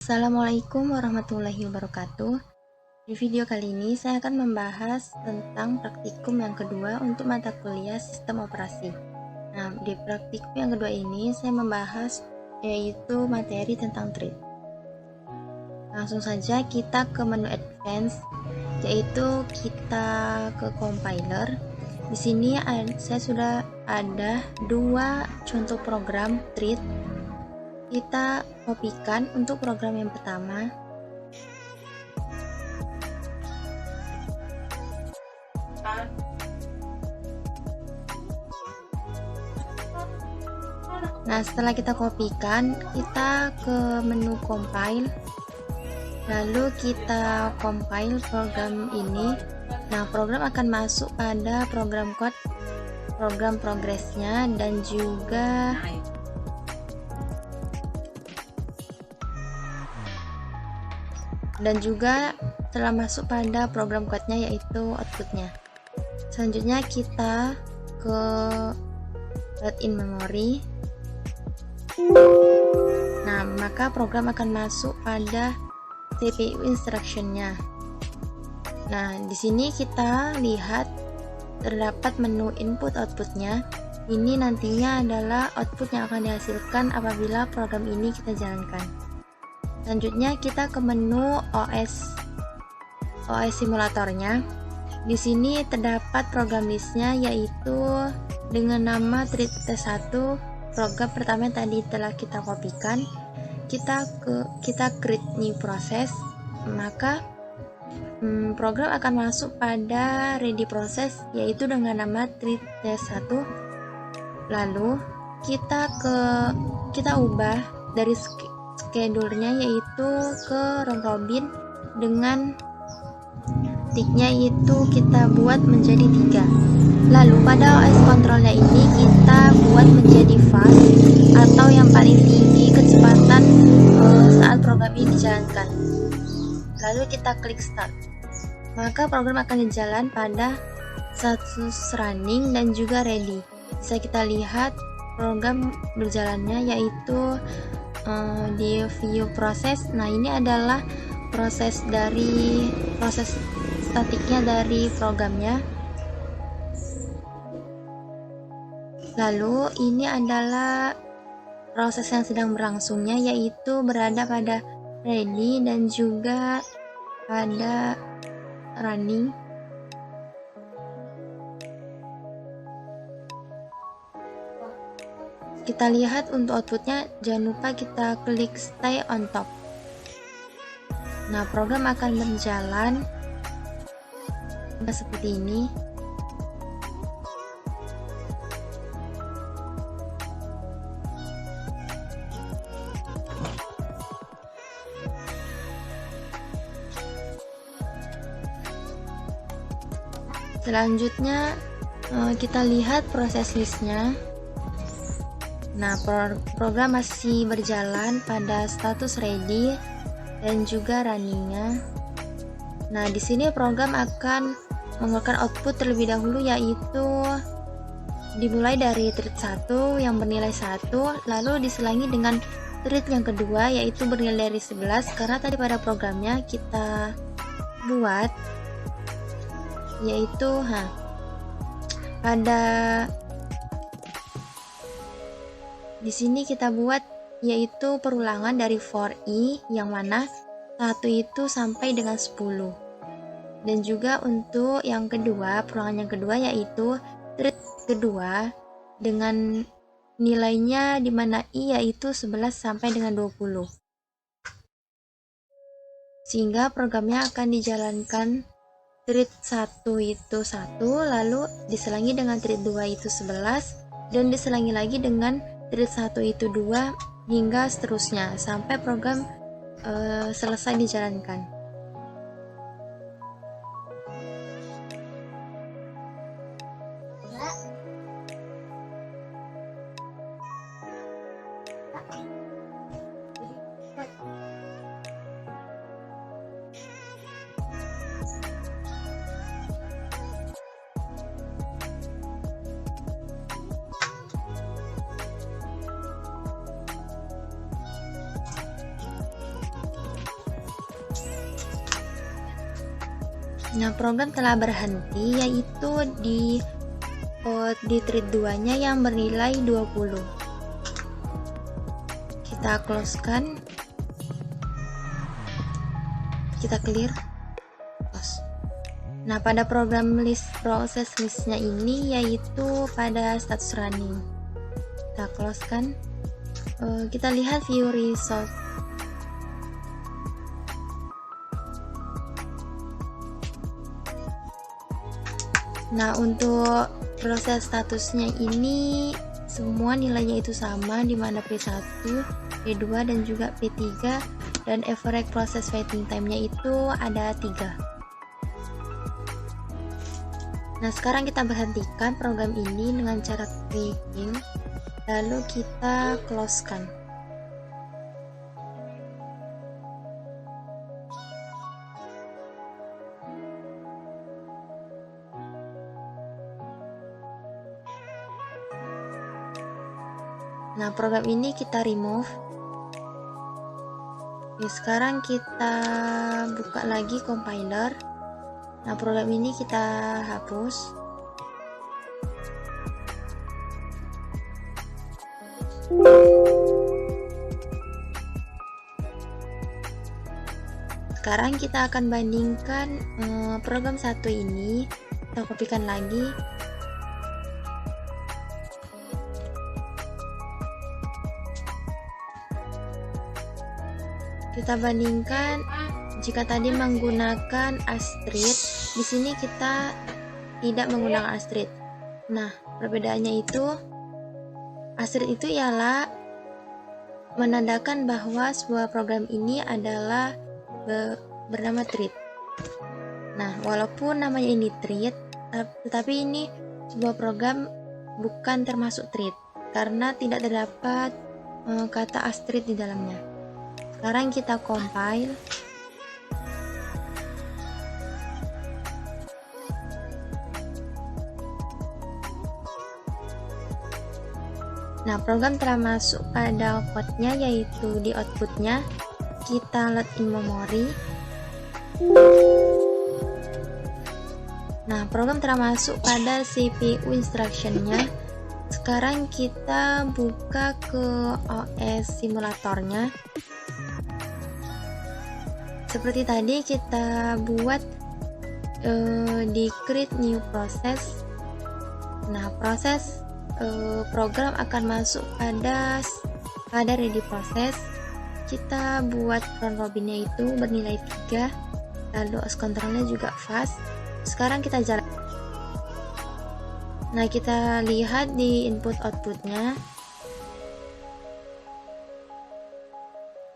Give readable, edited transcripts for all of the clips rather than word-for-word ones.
Assalamualaikum warahmatullahi wabarakatuh. Di video kali ini saya akan membahas tentang praktikum yang kedua untuk mata kuliah sistem operasi. Nah, di praktikum yang kedua ini saya membahas yaitu materi tentang thread. Langsung saja kita ke menu advance, yaitu kita ke compiler. Di sini saya sudah ada dua contoh program thread. Kita kopikan untuk program yang pertama. Nah, setelah kita kopikan, kita ke menu compile, lalu kita compile program ini. Nah, program akan masuk pada program code, program progresnya, dan juga telah masuk pada program code-nya, yaitu outputnya. Selanjutnya kita ke write in memory. Nah, maka program akan masuk pada CPU instruction-nya. Nah, di sini kita lihat terdapat menu input output-nya. Ini nantinya adalah output yang akan dihasilkan apabila program ini kita jalankan. Selanjutnya kita ke menu OS simulatornya. Di sini terdapat program listnya, yaitu dengan nama thread T1, program pertama yang tadi telah kita kopikan. Kita create new process, maka program akan masuk pada ready process, yaitu dengan nama thread T1. Lalu kita ubah dari schedule-nya, yaitu ke round robin, dengan ticknya itu kita buat menjadi 3. Lalu pada OS controlnya ini kita buat menjadi fast, atau yang paling tinggi kecepatan saat program ini dijalankan. Lalu kita klik start, maka program akan jalan pada status running dan juga ready. Bisa kita lihat program berjalannya, yaitu di view proses. Nah, ini adalah proses statiknya dari programnya. Lalu ini adalah proses yang sedang berlangsungnya, yaitu berada pada ready dan juga pada running. Kita lihat untuk outputnya, jangan lupa kita klik stay on top. Nah, program akan berjalan seperti ini. Selanjutnya kita lihat proses listnya. Nah, program masih berjalan pada status ready dan juga runningnya. Nah, di sini program akan mengeluarkan output terlebih dahulu, yaitu dimulai dari thread 1 yang bernilai 1, lalu diselangi dengan thread yang kedua, yaitu bernilai dari 11, karena tadi pada programnya kita buat, yaitu di sini kita buat yaitu perulangan dari for i, yang mana 1 itu sampai dengan 10. Dan juga untuk yang kedua, perulangan yang kedua, yaitu thread kedua dengan nilainya di mana i yaitu 11 sampai dengan 20. Sehingga programnya akan dijalankan thread 1 itu 1, lalu diselangi dengan thread 2 itu 11, dan diselangi lagi dengan thread 1 itu 2, hingga seterusnya sampai program selesai dijalankan. Nah, program telah berhenti yaitu di thread 2-nya yang bernilai 20. Kita close-kan. Kita clear. Close. Nah, pada program proses listnya ini yaitu pada status running. Kita close-kan. Kita lihat view result. Nah, untuk proses statusnya ini semua nilainya itu sama, di mana P1, P2 dan juga P3, dan average process waiting time-nya itu ada 3. Nah, sekarang kita berhentikan program ini dengan cara clicking, lalu kita close-kan. Nah, program ini kita remove. Oke, sekarang kita buka lagi compiler. Nah, program ini kita hapus. Sekarang kita akan bandingkan program satu ini. Kita kopikan lagi. Kita bandingkan. Jika tadi menggunakan Astrid, di sini kita tidak menggunakan Astrid. Nah, perbedaannya itu Astrid itu ialah menandakan bahwa sebuah program ini adalah bernama thread. Nah, walaupun namanya ini thread, tetapi ini sebuah program bukan termasuk thread karena tidak terdapat kata Astrid di dalamnya. Sekarang kita compile. Nah, program telah masuk pada code-nya, yaitu di output-nya kita load in memory. Nah, program telah masuk pada CPU instruction-nya. Sekarang kita buka ke OS simulatornya. Seperti tadi kita buat di create new process. Nah, proses program akan masuk pada ready process. Kita buat round robinnya itu bernilai 3, lalu os controlnya juga fast. Sekarang kita jalan. Nah, kita lihat di input outputnya.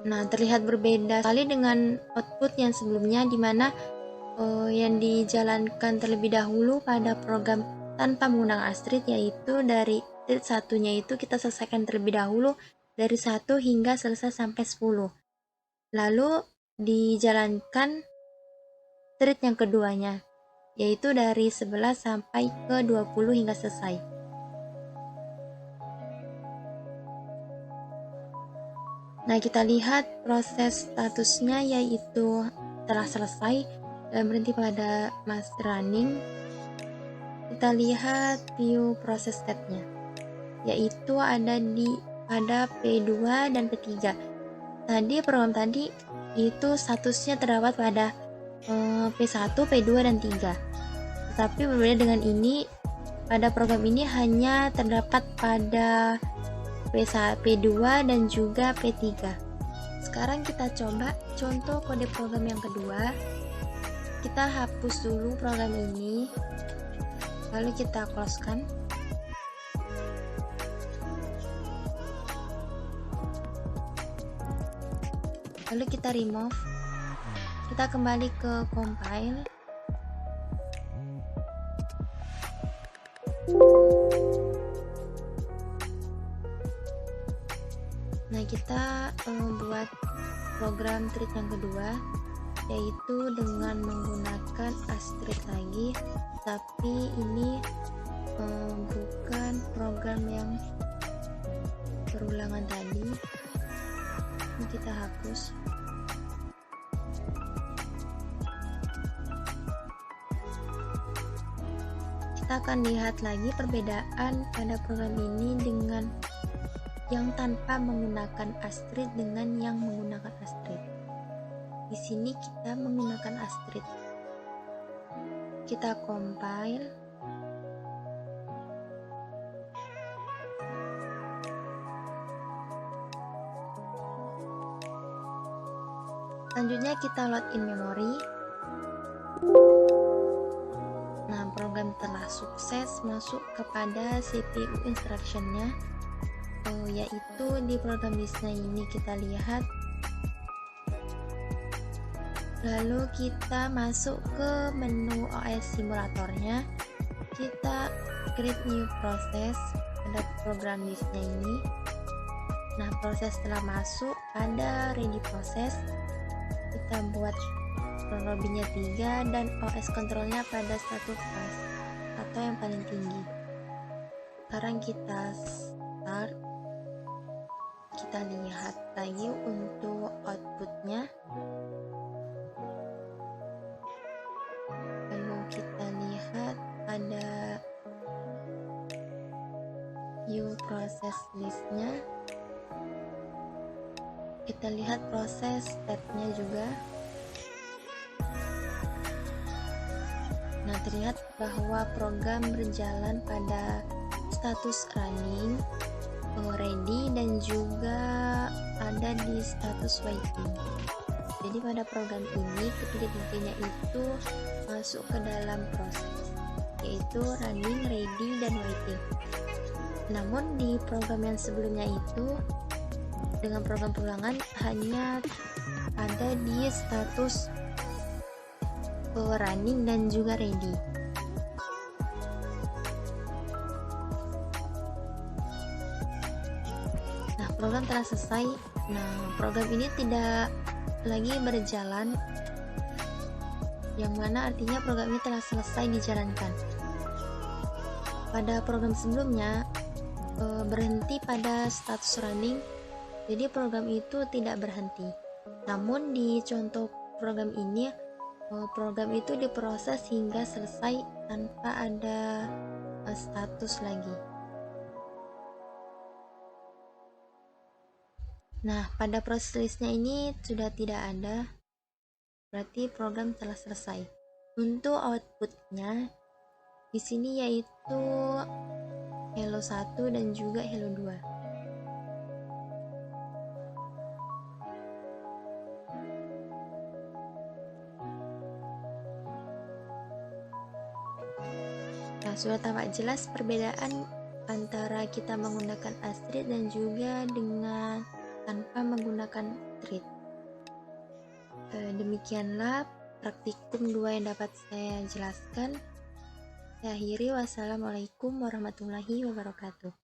Nah, terlihat berbeda sekali dengan output yang sebelumnya, di mana yang dijalankan terlebih dahulu pada program tanpa menggunakan Astrid, yaitu dari thread satunya itu kita selesaikan terlebih dahulu dari 1 hingga selesai sampai 10. Lalu dijalankan thread yang keduanya, yaitu dari 11 sampai ke 20 hingga selesai. Nah, kita lihat proses statusnya yaitu telah selesai dan berhenti pada master running. Kita lihat view proses state-nya, yaitu ada pada P2 dan P3. Tadi program tadi itu statusnya terdapat pada P1, P2 dan 3. Tetapi berbeda dengan ini, pada program ini hanya terdapat pada P2 dan juga P3. Sekarang kita coba contoh kode program yang kedua. Kita hapus dulu program ini, lalu kita close-kan. Lalu kita remove. Kita kembali ke compile. Nah, kita buat program thread yang kedua, yaitu dengan menggunakan Astrid lagi, tapi ini bukan program yang berulangan tadi. Ini kita hapus. kita akan lihat lagi perbedaan pada program ini dengan yang tanpa menggunakan Astrid dengan yang menggunakan Astrid. Di sini kita menggunakan Astrid. Kita compile. Selanjutnya kita load in memory. Nah, program telah sukses masuk kepada CPU instructionnya, yaitu di program listnya ini kita lihat. Lalu kita masuk ke menu OS simulatornya, kita create new process pada program listnya ini. Nah, proses telah masuk pada ready process, kita buat Robinnya 3 dan OS kontrolnya pada status fast atau yang paling tinggi. Sekarang kita start, kita lihat lagi untuk outputnya. Lalu kita lihat ada view process listnya, kita lihat proses state-nya juga. Nah, terlihat bahwa program berjalan pada status running, ready, dan juga ada di status waiting. Jadi pada program ini ketika-tiganya itu masuk ke dalam proses, yaitu running, ready, dan waiting. Namun di program yang sebelumnya itu dengan program pulangan hanya ada di status running dan juga ready. Nah, program telah selesai. Nah, program ini tidak lagi berjalan, yang mana artinya program ini telah selesai dijalankan. Pada program sebelumnya berhenti pada status running, jadi program itu tidak berhenti. Namun di contoh program ini, program itu diproses hingga selesai tanpa ada status lagi. Nah, pada proses listnya ini sudah tidak ada, berarti program telah selesai. Untuk outputnya di sini yaitu Hello 1 dan juga Hello 2. Nah, sudah tampak jelas perbedaan antara kita menggunakan Astrid dan juga dengan tanpa menggunakan Astrid. Demikianlah praktikum 2 yang dapat saya jelaskan. Saya akhiri, wassalamualaikum warahmatullahi wabarakatuh.